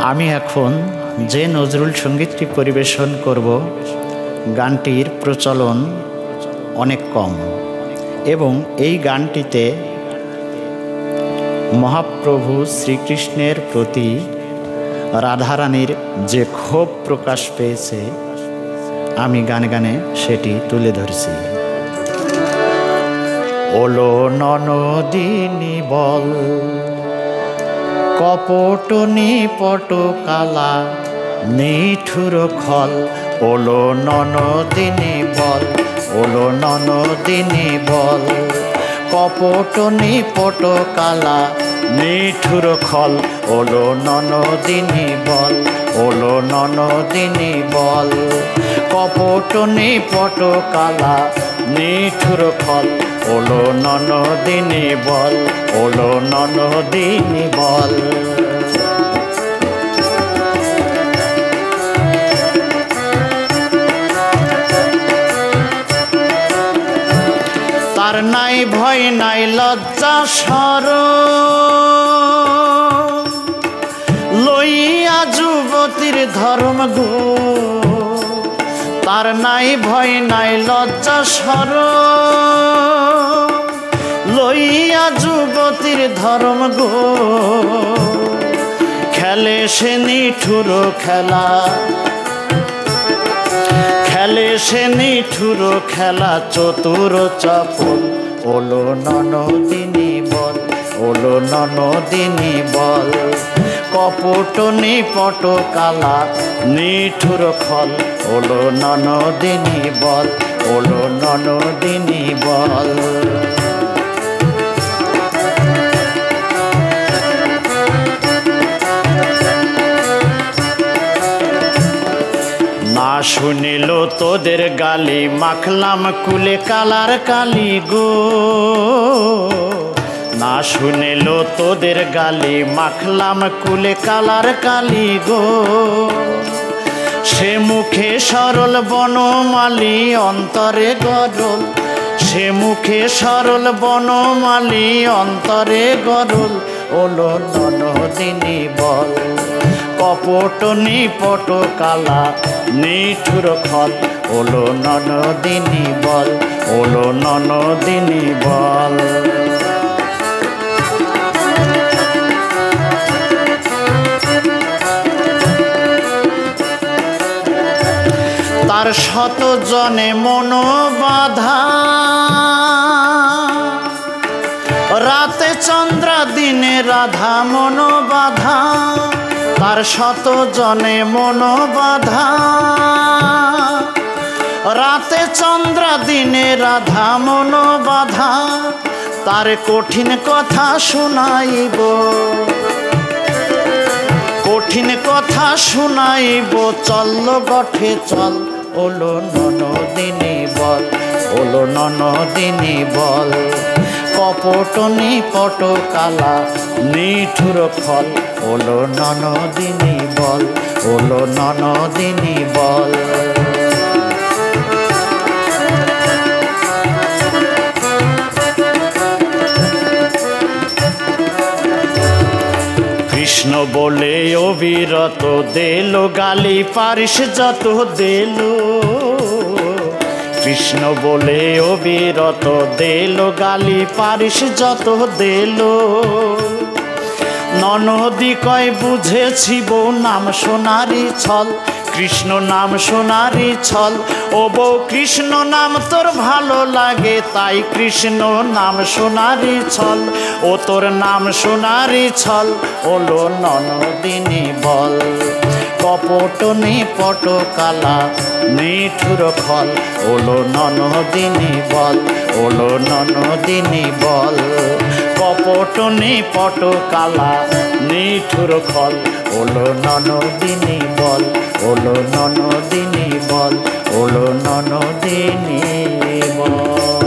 আমি এখন যে নজরুল সঙ্গীতটি পরিবেশন করব গানটির প্রচলন অনেক কম এবং এই গানটিতে মহাপ্রভু শ্রীকৃষ্ণের প্রতি রাধারানীর যে ক্ষোভ প্রকাশ পেয়েছে আমি গানে গানে সেটি তুলে ধরছি। ওলো ননদিনী বল কপট নিপট কালা নিঠুর খল, ওলো ননদিনী বল, ওলো ননদিনী বল কপট নিপট কালা নিঠুর খল, ওলো ননদিনী বল, ওলো ননদিনী বল কপট নিপট কালা নিঠুর খল, ওলো ননদিনী বল, ওলো ননদিনী বল। তার নাই ভয় নাই লজ্জা শরম, লইয়া যুবতীর ধর্ম গো। তার নাই ভয় নাই লজ্জা শরম, লইয়া যুবতীর ধর্ম গো। খেলে সে নিঠুর খেলা, খেলে সে নিঠুর খেলা চতুর চপল, ওলো ননদিনী বল, ওলো ননদিনী বল কপট নিপট কালা নিঠুর খল, ওলো ননদিনী বল, ওলো ননদিনী বল। না শুনিল তোদের গালি মাখলাম কুলে কালার কালি গো। না শুনিল তোদের গালি মাখলাম কুলে কালার কালি গো। সে মুখে সরল বনমালী অন্তরে গরল, সে মুখে সরল বনমালী অন্তরে গরল, ওলো ননদিনী বল কপট নিপট কালা নিঠুর খল, ওলো ননদিনী বল, ওলো ননদিনী বল। তার শত জনে মন বাধা, রাতে চন্দ্রা দিনে রাধা মন বাধা। তার শত জনে মন বাধা, রাতে চন্দ্রা দিনে রাধা মন বাধা। তার কঠিন কথা শুনাইব, কঠিন কথা শুনাইব চল গঠে চল, ওলো ননদিনী বল, ওলো ননদিনী বল কপট নিপট কালা নিঠুর খল, ওলো ননদিনী বল, ওলো ননদিনী বল। কৃষ্ণ বলে অবিরত দিল গালি পারিস যত দিল, কৃষ্ণ বলে অবিরত দিল গালি পারিস যত দিল। ননদি কয় বুঝেছি বউ নাম সোনারি ছল, কৃষ্ণ নাম সোনারি ছল। ও বউ কৃষ্ণ নাম তোর ভালো লাগে তাই কৃষ্ণ নাম সোনারি ছল, ও তোর নাম সোনারি ছল, ওলো ননদিনী বল কপট নিপট কালা নিঠুর খল, ওলো ননদিনী বল, ওলো ননদিনী বল কপট নিপট কালা নিঠুর খল, ওলো ননদিনী বল, ওলো ননদিনী বল, ওলো ননদিনী বল।